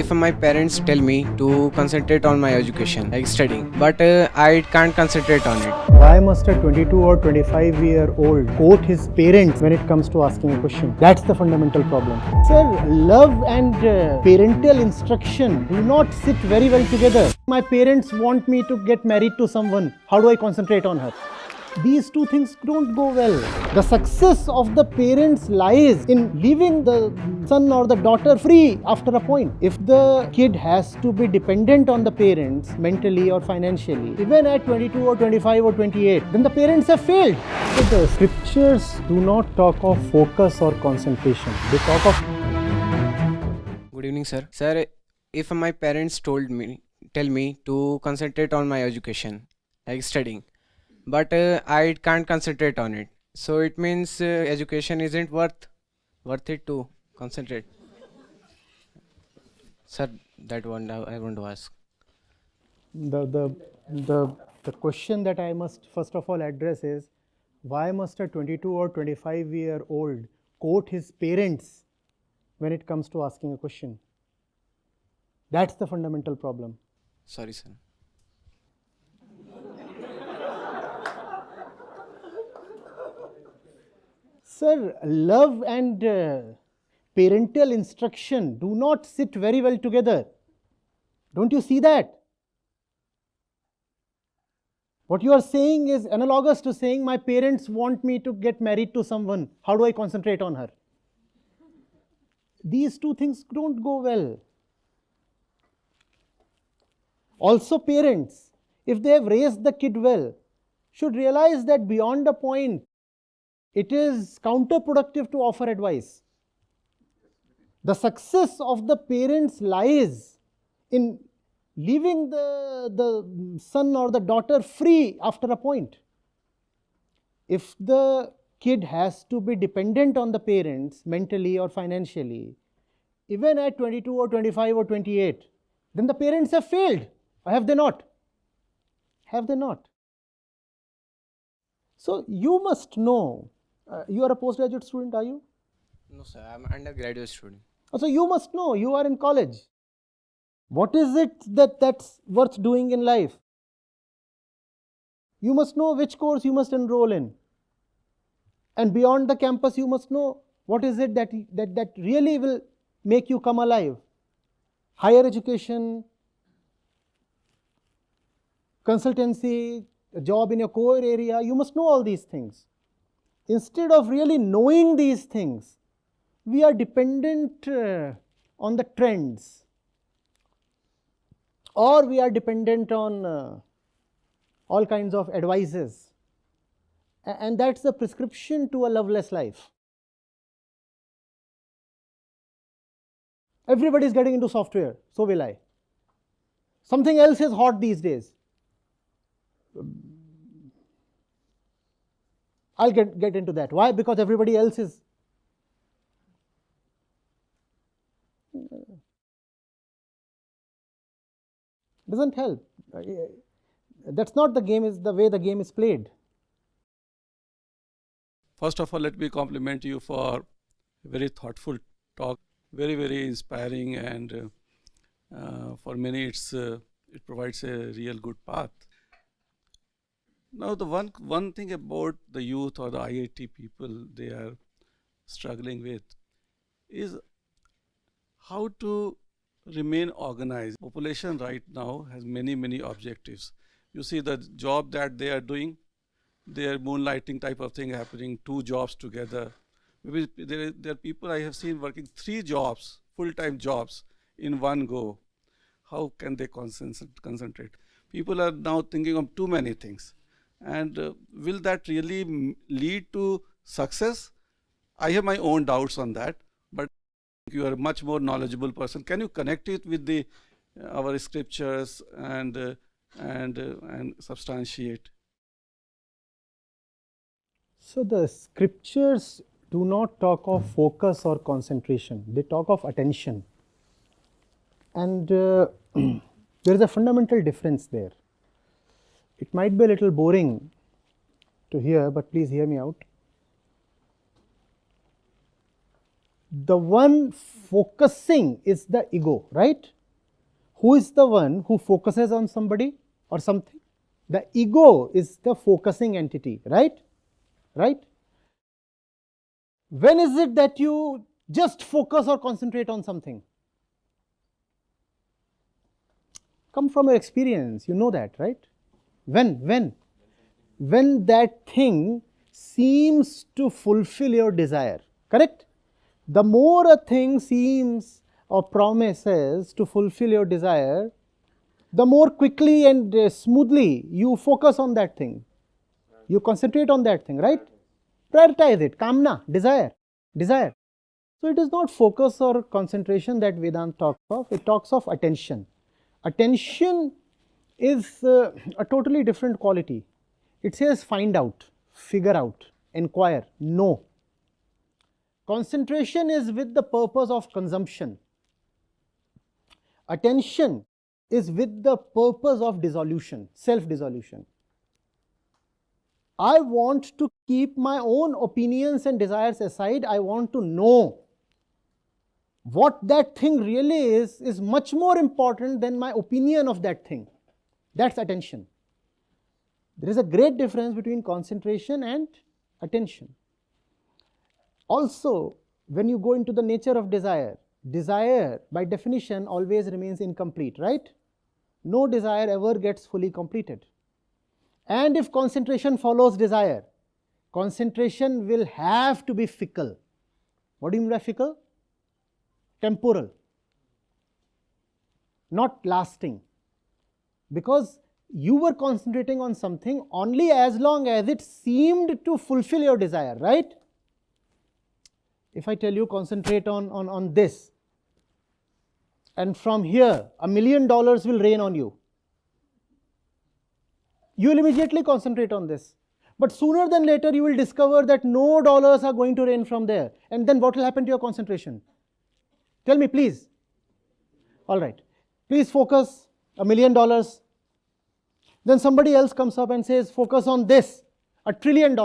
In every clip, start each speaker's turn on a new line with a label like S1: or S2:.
S1: If my parents tell me to concentrate on my education, like studying, but I can't concentrate on it.
S2: Why must a 22 or 25-year-old quote his parents when it comes to asking a question? That's the fundamental problem. Sir, love and parental instruction do not sit very well together. My parents want me to get married to someone. How do I concentrate on her? These two things don't go well. The success of the parents lies in leaving the son or the daughter free after a point. If the kid has to be dependent on the parents mentally or financially, even at 22 or 25 or 28, then the parents have failed. So the scriptures do not talk of focus or concentration. They talk of...
S1: Good evening, sir. Sir, if my parents tell me to concentrate on my education, like studying, but I can't concentrate on it. So it means education isn't worth it to concentrate. Sir, that one I want to ask.
S2: The question that I must first of all address is, why must a 22 or 25-year-old quote his parents when it comes to asking a question? That's the fundamental problem.
S1: Sorry, sir.
S2: Sir, love and parental instruction do not sit very well together. Don't you see that? What you are saying is analogous to saying, my parents want me to get married to someone. How do I concentrate on her? These two things don't go well. Also, parents, if they have raised the kid well, should realize that beyond a point, it is counterproductive to offer advice. The success of the parents lies in leaving the son or the daughter free after a point. If the kid has to be dependent on the parents mentally or financially, even at 22 or 25 or 28, then the parents have failed. Or have they not? Have they not? So you must know, you are a postgraduate student, are you?
S1: No, sir. I'm undergraduate student.
S2: So you must know, you are in college. What is it that's worth doing in life? You must know which course you must enroll in. And beyond the campus, you must know what is it that really will make you come alive. Higher education, consultancy, a job in your core area, you must know all these things. Instead of really knowing these things, we are dependent on the trends, or we are dependent on all kinds of advices. And that's the prescription to a loveless life. Everybody is getting into software, so will I. Something else is hot these days. I'll get into that. Why? Because everybody else is. Doesn't help. That's not the game, is the way the game is played.
S3: First of all, let me compliment you for a very thoughtful talk, very, very inspiring, and for many it provides a real good path. Now, the one thing about the youth or the IIT people they are struggling with is how to remain organized. Population right now has many objectives. You see the job that they are doing, their moonlighting type of thing happening, 2 jobs together. Maybe there are people I have seen working 3 jobs, full-time jobs in one go. How can they concentrate? People are now thinking of too many things. And will that really lead to success? I have my own doubts on that, but you are a much more knowledgeable person. Can you connect it with our scriptures and substantiate?
S2: So the scriptures do not talk of focus or concentration. They talk of attention. And there is a fundamental difference there. It might be a little boring to hear, but please hear me out. The one focusing is the ego, right? Who is the one who focuses on somebody or something? The ego is the focusing entity, right? Right? When is it that you just focus or concentrate on something? Come from your experience, you know that, right? When that thing seems to fulfill your desire, correct? The more a thing seems or promises to fulfill your desire, the more quickly and smoothly you focus on that thing. You concentrate on that thing, right? Prioritize it. Kamna, desire. So it is not focus or concentration that Vedanta talks of. It talks of attention. Attention is a totally different quality. It says find out, figure out, inquire, know. Concentration is with the purpose of consumption. Attention is with the purpose of dissolution, self-dissolution. I want to keep my own opinions and desires aside. I want to know what that thing really is much more important than my opinion of that thing. That's attention. There is a great difference between concentration and attention. Also, when you go into the nature of desire, desire by definition always remains incomplete, right? No desire ever gets fully completed. And if concentration follows desire, concentration will have to be fickle. What do you mean by fickle? Temporal, not lasting. Because you were concentrating on something only as long as it seemed to fulfill your desire, right? If I tell you concentrate on this, and from here $1 million will rain on you, you will immediately concentrate on this. But sooner than later you will discover that no dollars are going to rain from there. And then what will happen to your concentration? Tell me, please. All right. Please focus, $1 million. Then somebody else comes up and says, focus on this, $1 trillion.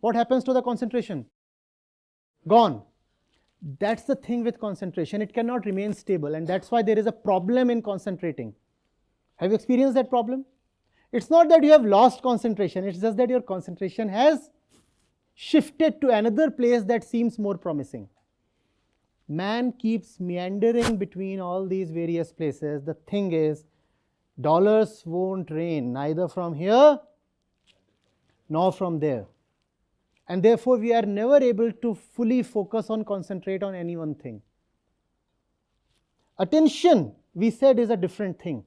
S2: What happens to the concentration? Gone. That's the thing with concentration. It cannot remain stable. And that's why there is a problem in concentrating. Have you experienced that problem? It's not that you have lost concentration. It's just that your concentration has shifted to another place that seems more promising. Man keeps meandering between all these various places. The thing is, dollars won't rain neither from here nor from there. And therefore, we are never able to fully focus on, concentrate on any one thing. Attention, we said, is a different thing.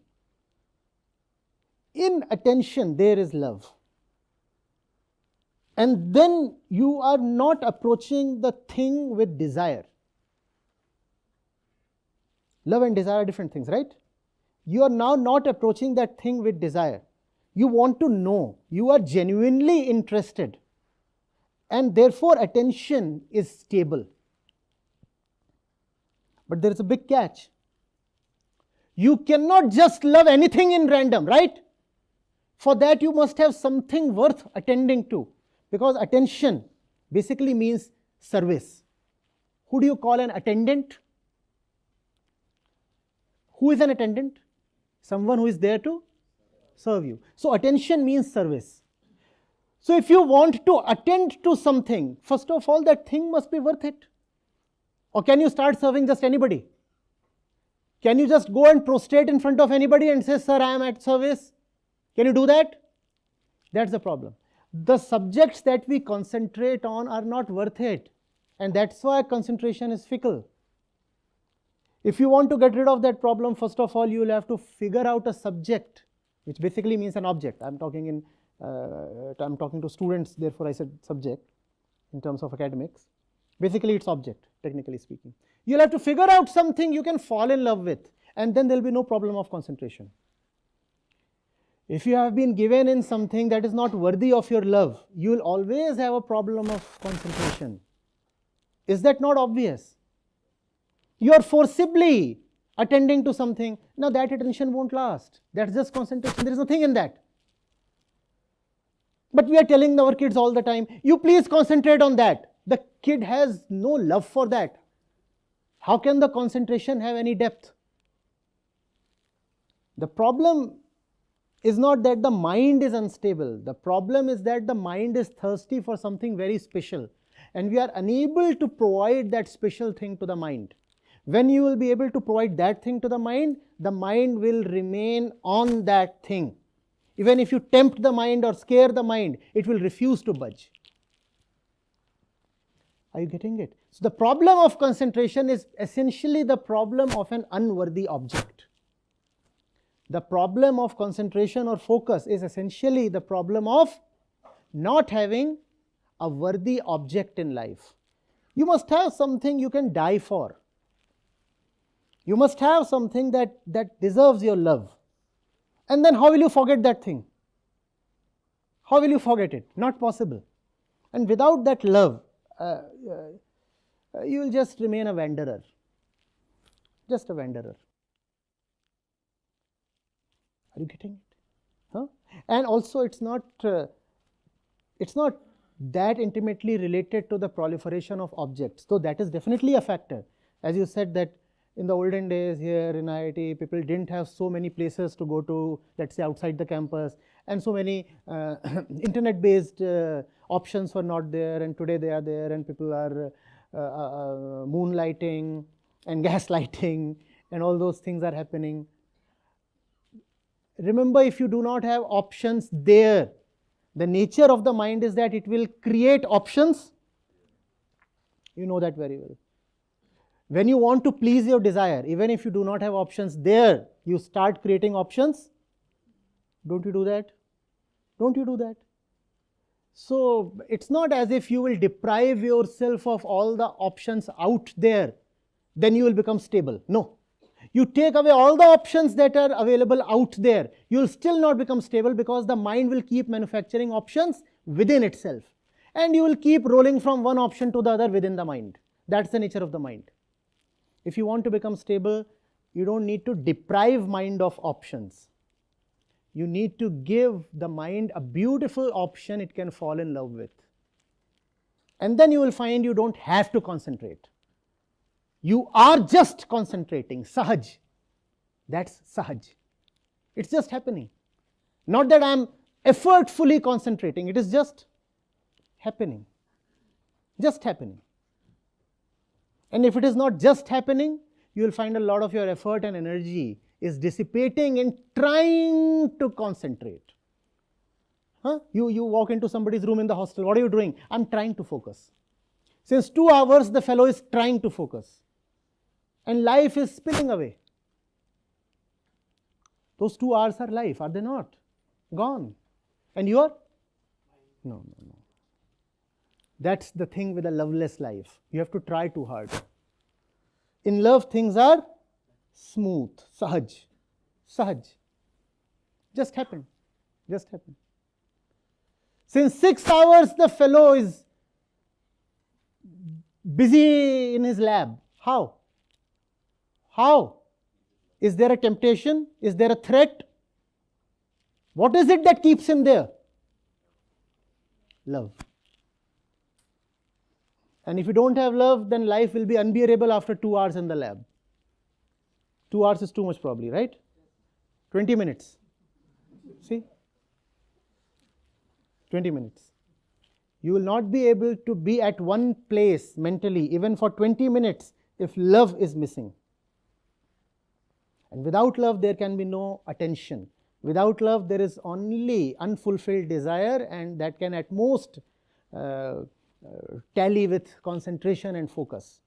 S2: In attention, there is love. And then you are not approaching the thing with desire. Love and desire are different things, right? You are now not approaching that thing with desire. You want to know. You are genuinely interested. And therefore, attention is stable. But there is a big catch. You cannot just love anything in random, right? For that, you must have something worth attending to. Because attention basically means service. Who do you call an attendant? Who is an attendant? Someone who is there to serve you. So attention means service. So if you want to attend to something, first of all, that thing must be worth it. Or can you start serving just anybody? Can you just go and prostrate in front of anybody and say, sir, I am at service? Can you do that? That's the problem. The subjects that we concentrate on are not worth it. And that's why concentration is fickle. If you want to get rid of that problem, first of all, you will have to figure out a subject, which basically means an object. I'm talking to students, therefore I said subject in terms of academics. Basically, it's object, technically speaking. You'll have to figure out something you can fall in love with, and then there'll be no problem of concentration. If you have been given in something that is not worthy of your love, you will always have a problem of concentration. Is that not obvious? You are forcibly attending to something. Now that attention won't last. That's just concentration. There is nothing in that. But we are telling our kids all the time, you please concentrate on that. The kid has no love for that. How can the concentration have any depth? The problem is not that the mind is unstable. The problem is that the mind is thirsty for something very special, and we are unable to provide that special thing to the mind. When you will be able to provide that thing to the mind will remain on that thing. Even if you tempt the mind or scare the mind, it will refuse to budge. Are you getting it? So the problem of concentration is essentially the problem of an unworthy object. The problem of concentration or focus is essentially the problem of not having a worthy object in life. You must have something you can die for. You must have something that deserves your love. And then how will you forget that thing? How will you forget it? Not possible. And without that love, you will just remain a wanderer. Just a wanderer. Are you getting it? Huh? And also it's not that intimately related to the proliferation of objects, though that is definitely a factor. As you said that in the olden days here in IIT, people didn't have so many places to go to, let's say outside the campus, and so many internet-based options were not there, and today they are there, and people are moonlighting and gaslighting, and all those things are happening. Remember, if you do not have options there, the nature of the mind is that it will create options. You know that very well. When you want to please your desire, even if you do not have options there, you start creating options. Don't you do that? Don't you do that? So it's not as if you will deprive yourself of all the options out there, then you will become stable. No. You take away all the options that are available out there, you will still not become stable, because the mind will keep manufacturing options within itself. And you will keep rolling from one option to the other within the mind. That's the nature of the mind. If you want to become stable, you don't need to deprive mind of options. You need to give the mind a beautiful option it can fall in love with. And then you will find you don't have to concentrate. You are just concentrating, sahaj. That's sahaj. It's just happening. Not that I am effortfully concentrating, it is just happening. Just happening. And if it is not just happening, you will find a lot of your effort and energy is dissipating in trying to concentrate. Huh? You walk into somebody's room in the hostel, what are you doing? I'm trying to focus. Since 2 hours, the fellow is trying to focus. And life is spilling away. Those 2 hours are life, are they not? Gone. And you are? No. That's the thing with a loveless life. You have to try too hard. In love, things are smooth, sahaj. Sahaj. Just happen. Just happen. Since 6 hours, the fellow is busy in his lab. How? How? Is there a temptation? Is there a threat? What is it that keeps him there? Love. And if you don't have love, then life will be unbearable after 2 hours in the lab. 2 hours is too much probably, right? 20 minutes. See? 20 minutes. You will not be able to be at one place mentally, even for 20 minutes, if love is missing. And without love, there can be no attention. Without love, there is only unfulfilled desire, and that can at most tally with concentration and focus.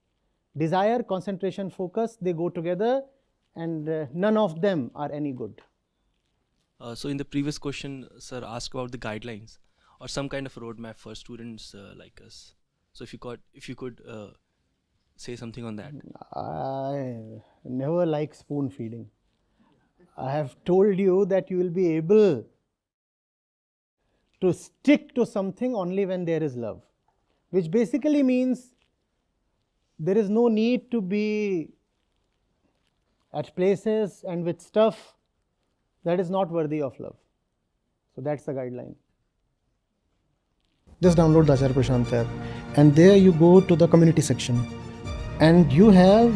S2: Desire, concentration, focus, they go together, and none of them are any good.
S4: So in the previous question, sir asked about the guidelines or some kind of roadmap for students like us. So if you could say something on that.
S2: I never like spoon feeding. I have told you that you will be able to stick to something only when there is love, which basically means there is no need to be at places and with stuff that is not worthy of love. So that's the guideline. Just download the Acharya Prashant app, and there you go to the community section. and you have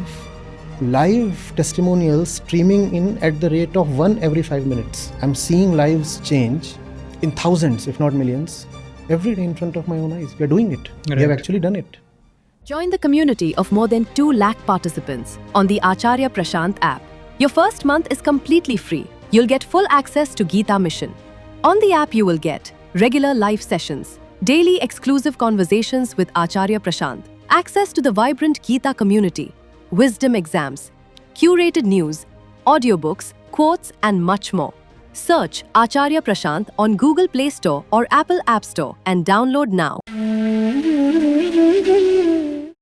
S2: live testimonials streaming in at the rate of 1 every 5 minutes. I'm seeing lives change in thousands, if not millions, every day in front of my own eyes. We are doing it. We have actually done it.
S5: Join the community of more than 2 lakh participants on the Acharya Prashant app. Your first month is completely free. You'll get full access to Gita Mission. On the app, you will get regular live sessions, daily exclusive conversations with Acharya Prashant, access to the vibrant Gita community, wisdom exams, curated news, audiobooks, quotes, and much more. Search Acharya Prashant on Google Play Store or Apple App Store and download now.